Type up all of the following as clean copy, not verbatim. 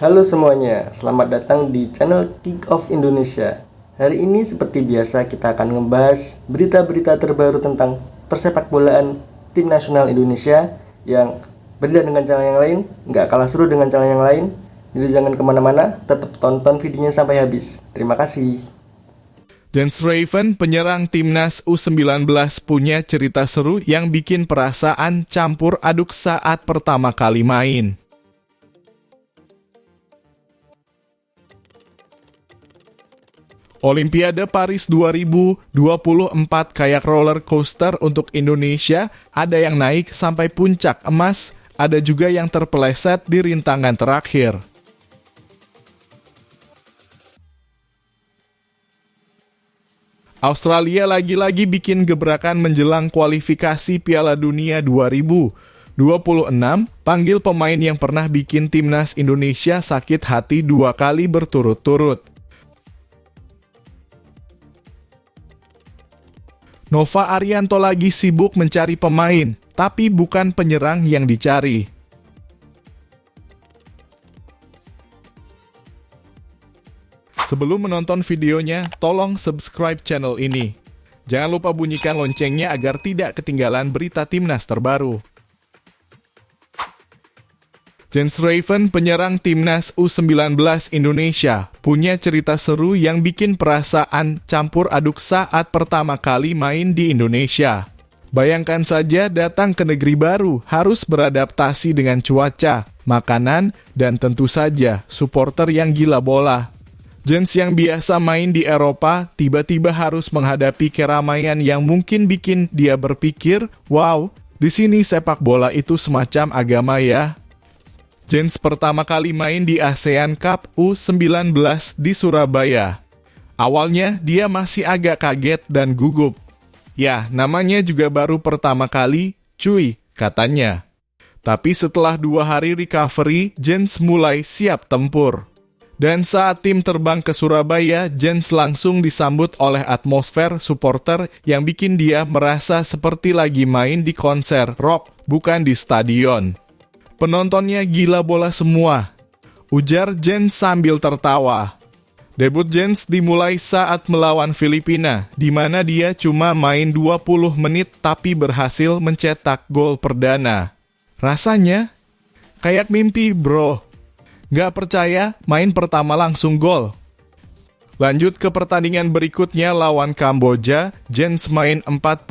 Halo semuanya, selamat datang di channel Kick Off Indonesia. Hari ini seperti biasa kita akan ngebahas berita-berita terbaru tentang persepak bolaan tim nasional Indonesia yang beda dengan channel yang lain, nggak kalah seru dengan channel yang lain. Jadi jangan kemana-mana, tetap tonton videonya sampai habis. Terima kasih. Jens Raven, penyerang timnas U19, punya cerita seru yang bikin perasaan campur aduk saat pertama kali main. Olimpiade Paris 2024 kayak roller coaster untuk Indonesia, ada yang naik sampai puncak emas, ada juga yang terpeleset di rintangan terakhir. Australia lagi-lagi bikin gebrakan menjelang kualifikasi Piala Dunia 2026, panggil pemain yang pernah bikin timnas Indonesia sakit hati 2 kali berturut-turut. Nova Arianto lagi sibuk mencari pemain, tapi bukan penyerang yang dicari. Sebelum menonton videonya, tolong subscribe channel ini. Jangan lupa bunyikan loncengnya agar tidak ketinggalan berita timnas terbaru. Jens Raven, penyerang timnas U19 Indonesia, punya cerita seru yang bikin perasaan campur aduk saat pertama kali main di Indonesia. Bayangkan saja datang ke negeri baru, harus beradaptasi dengan cuaca, makanan, dan tentu saja supporter yang gila bola. Jens yang biasa main di Eropa, tiba-tiba harus menghadapi keramaian yang mungkin bikin dia berpikir, wow, di sini sepak bola itu semacam agama ya. Jens pertama kali main di ASEAN Cup U19 di Surabaya. Awalnya dia masih agak kaget dan gugup. Ya, namanya juga baru pertama kali, cuy, katanya. Tapi setelah 2 hari recovery, Jens mulai siap tempur. Dan saat tim terbang ke Surabaya, Jens langsung disambut oleh atmosfer supporter yang bikin dia merasa seperti lagi main di konser rock, bukan di stadion. Penontonnya gila bola semua, ujar Jens sambil tertawa. Debut Jens dimulai saat melawan Filipina, di mana dia cuma main 20 menit tapi berhasil mencetak gol perdana. Rasanya kayak mimpi, bro. Gak percaya, main pertama langsung gol. Lanjut ke pertandingan berikutnya lawan Kamboja, Jens main 45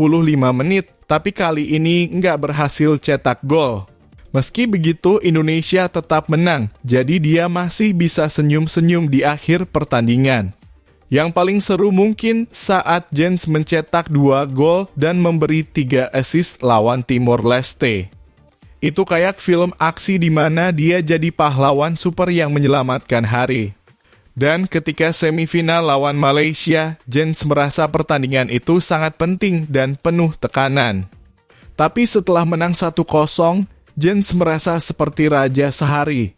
menit, tapi kali ini nggak berhasil cetak gol. Meski begitu, Indonesia tetap menang, jadi dia masih bisa senyum-senyum di akhir pertandingan. Yang paling seru mungkin saat Jens mencetak 2 gol dan memberi 3 assist lawan Timor Leste. Itu kayak film aksi di mana dia jadi pahlawan super yang menyelamatkan hari. Dan ketika semifinal lawan Malaysia, Jens merasa pertandingan itu sangat penting dan penuh tekanan. Tapi setelah menang 1-0, Jens merasa seperti raja sehari.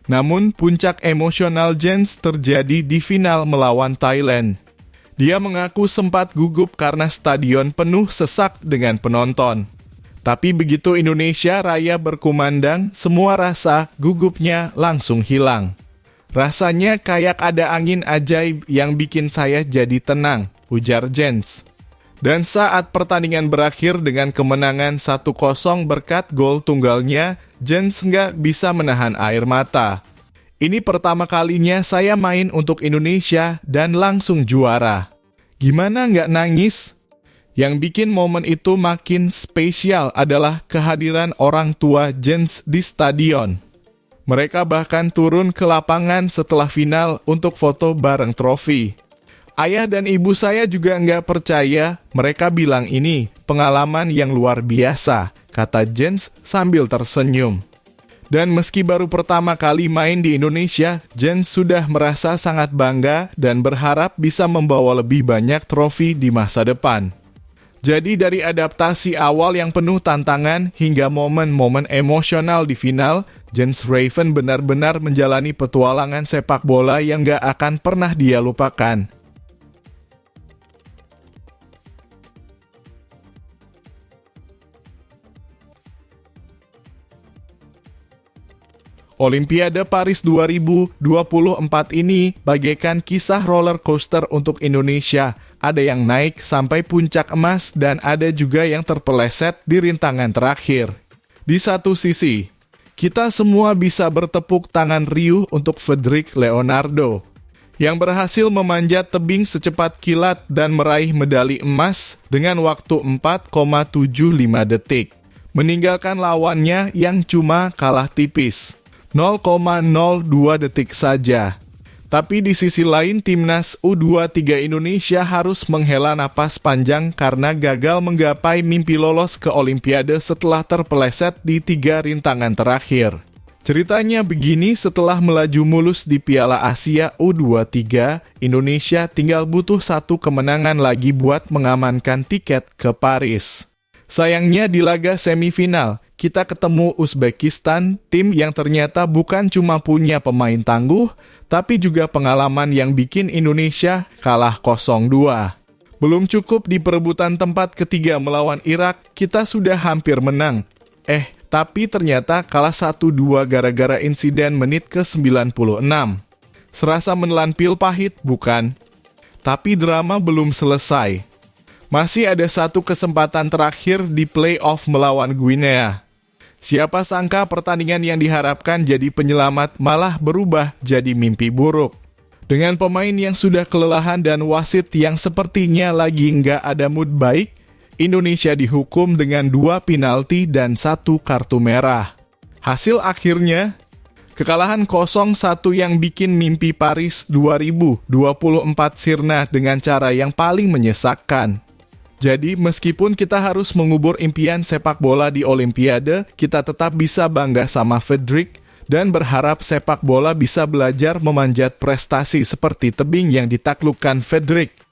Namun, puncak emosional Jens terjadi di final melawan Thailand. Dia mengaku sempat gugup karena stadion penuh sesak dengan penonton. Tapi begitu Indonesia Raya berkumandang, semua rasa gugupnya langsung hilang. Rasanya kayak ada angin ajaib yang bikin saya jadi tenang, ujar Jens. Dan saat pertandingan berakhir dengan kemenangan 1-0 berkat gol tunggalnya, Jens nggak bisa menahan air mata. Ini pertama kalinya saya main untuk Indonesia dan langsung juara. Gimana nggak nangis? Yang bikin momen itu makin spesial adalah kehadiran orang tua Jens di stadion. Mereka bahkan turun ke lapangan setelah final untuk foto bareng trofi. Ayah dan ibu saya juga nggak percaya, mereka bilang ini pengalaman yang luar biasa, kata Jens sambil tersenyum. Dan meski baru pertama kali main di Indonesia, Jens sudah merasa sangat bangga dan berharap bisa membawa lebih banyak trofi di masa depan. Jadi dari adaptasi awal yang penuh tantangan hingga momen-momen emosional di final, Jens Raven benar-benar menjalani petualangan sepak bola yang nggak akan pernah dia lupakan. Olimpiade Paris 2024 ini bagaikan kisah roller coaster untuk Indonesia. Ada yang naik sampai puncak emas dan ada juga yang terpeleset di rintangan terakhir. Di satu sisi, kita semua bisa bertepuk tangan riuh untuk Frederick Leonardo yang berhasil memanjat tebing secepat kilat dan meraih medali emas dengan waktu 4,75 detik, meninggalkan lawannya yang cuma kalah tipis, 0,02 detik saja. Tapi di sisi lain, timnas U23 Indonesia harus menghela napas panjang karena gagal menggapai mimpi lolos ke Olimpiade setelah terpeleset di 3 rintangan terakhir. Ceritanya begini, setelah melaju mulus di Piala Asia U23, Indonesia tinggal butuh 1 kemenangan lagi buat mengamankan tiket ke Paris. Sayangnya di laga semifinal, kita ketemu Uzbekistan, tim yang ternyata bukan cuma punya pemain tangguh, tapi juga pengalaman yang bikin Indonesia kalah 0-2. Belum cukup di perebutan tempat ketiga melawan Irak, kita sudah hampir menang. Tapi ternyata kalah 1-2 gara-gara insiden menit ke-96. Serasa menelan pil pahit, bukan? Tapi drama belum selesai. Masih ada 1 kesempatan terakhir di play-off melawan Guinea. Siapa sangka pertandingan yang diharapkan jadi penyelamat malah berubah jadi mimpi buruk. Dengan pemain yang sudah kelelahan dan wasit yang sepertinya lagi nggak ada mood baik, Indonesia dihukum dengan 2 penalti dan 1 kartu merah. Hasil akhirnya, kekalahan 0-1 yang bikin mimpi Paris 2024 sirna dengan cara yang paling menyesakkan. Jadi, meskipun kita harus mengubur impian sepak bola di Olimpiade, kita tetap bisa bangga sama Frederick dan berharap sepak bola bisa belajar memanjat prestasi seperti tebing yang ditaklukkan Frederick.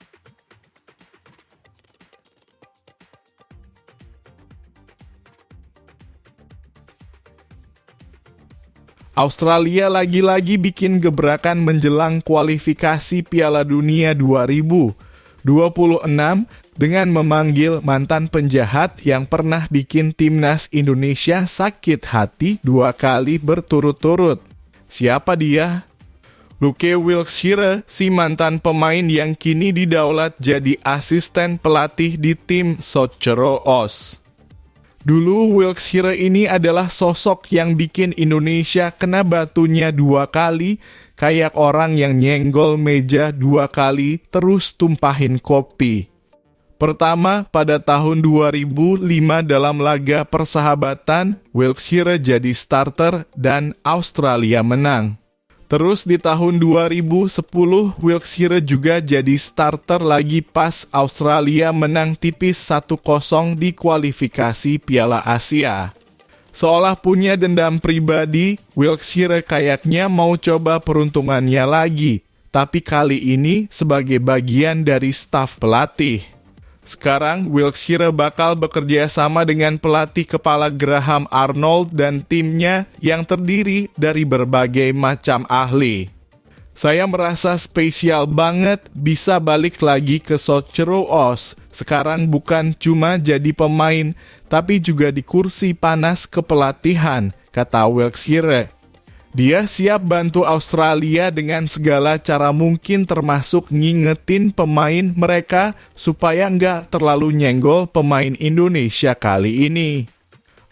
Australia lagi-lagi bikin gebrakan menjelang kualifikasi Piala Dunia 2026 dengan memanggil mantan penjahat yang pernah bikin timnas Indonesia sakit hati 2 kali berturut-turut. Siapa dia? Luke Wilkshire, si mantan pemain yang kini didaulat jadi asisten pelatih di tim Socceroos. Dulu Wilkshire ini adalah sosok yang bikin Indonesia kena batunya 2 kali, kayak orang yang nyenggol meja 2 kali terus tumpahin kopi. Pertama, pada tahun 2005 dalam laga persahabatan, Wilkshire jadi starter dan Australia menang. Terus di tahun 2010, Wilkshire juga jadi starter lagi pas Australia menang tipis 1-0 di kualifikasi Piala Asia. Seolah punya dendam pribadi, Wilkshire kayaknya mau coba peruntungannya lagi, tapi kali ini sebagai bagian dari staf pelatih. Sekarang, Wilkshire bakal bekerja sama dengan pelatih kepala Graham Arnold dan timnya yang terdiri dari berbagai macam ahli. Saya merasa spesial banget bisa balik lagi ke Socceroos. Sekarang bukan cuma jadi pemain, tapi juga di kursi panas kepelatihan, kata Wilkshire. Dia siap bantu Australia dengan segala cara mungkin termasuk ngingetin pemain mereka supaya nggak terlalu nyenggol pemain Indonesia kali ini.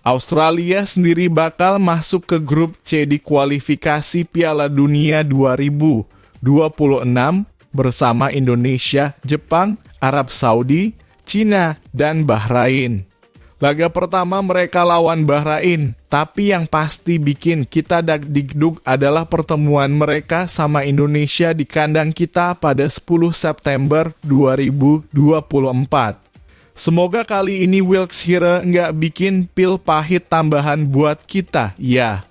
Australia sendiri bakal masuk ke grup C di kualifikasi Piala Dunia 2026 bersama Indonesia, Jepang, Arab Saudi, Cina, dan Bahrain. Laga pertama mereka lawan Bahrain, tapi yang pasti bikin kita dagdikduk adalah pertemuan mereka sama Indonesia di kandang kita pada 10 September 2024. Semoga kali ini Wilkshire nggak bikin pil pahit tambahan buat kita, ya.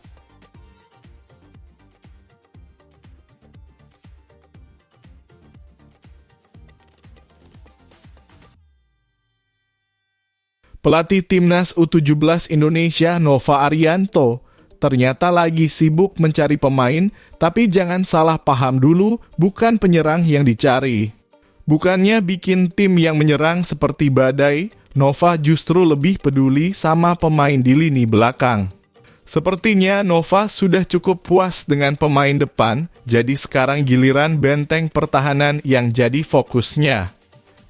Pelatih timnas U17 Indonesia Nova Arianto ternyata lagi sibuk mencari pemain, tapi jangan salah paham dulu, bukan penyerang yang dicari. Bukannya bikin tim yang menyerang seperti badai, Nova justru lebih peduli sama pemain di lini belakang. Sepertinya Nova sudah cukup puas dengan pemain depan, jadi sekarang giliran benteng pertahanan yang jadi fokusnya.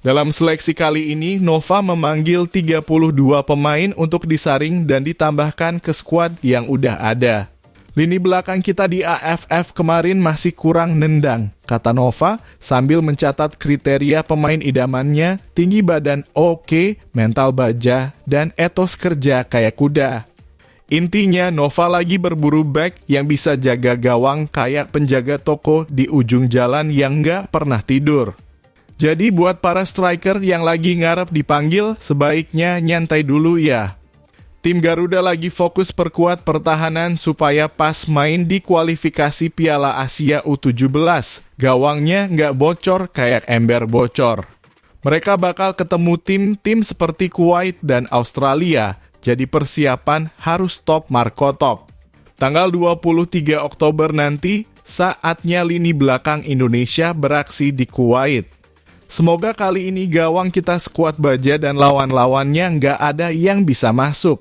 Dalam seleksi kali ini, Nova memanggil 32 pemain untuk disaring dan ditambahkan ke skuad yang udah ada. Lini belakang kita di AFF kemarin masih kurang nendang, kata Nova sambil mencatat kriteria pemain idamannya, tinggi badan oke, mental baja, dan etos kerja kayak kuda. Intinya Nova lagi berburu back yang bisa jaga gawang kayak penjaga toko di ujung jalan yang nggak pernah tidur. Jadi buat para striker yang lagi ngarep dipanggil, sebaiknya nyantai dulu ya. Tim Garuda lagi fokus perkuat pertahanan supaya pas main di kualifikasi Piala Asia U17, gawangnya nggak bocor kayak ember bocor. Mereka bakal ketemu tim-tim seperti Kuwait dan Australia, jadi persiapan harus top marko top. Tanggal 23 Oktober nanti, saatnya lini belakang Indonesia beraksi di Kuwait. Semoga kali ini gawang kita sekuat baja dan lawan-lawannya nggak ada yang bisa masuk.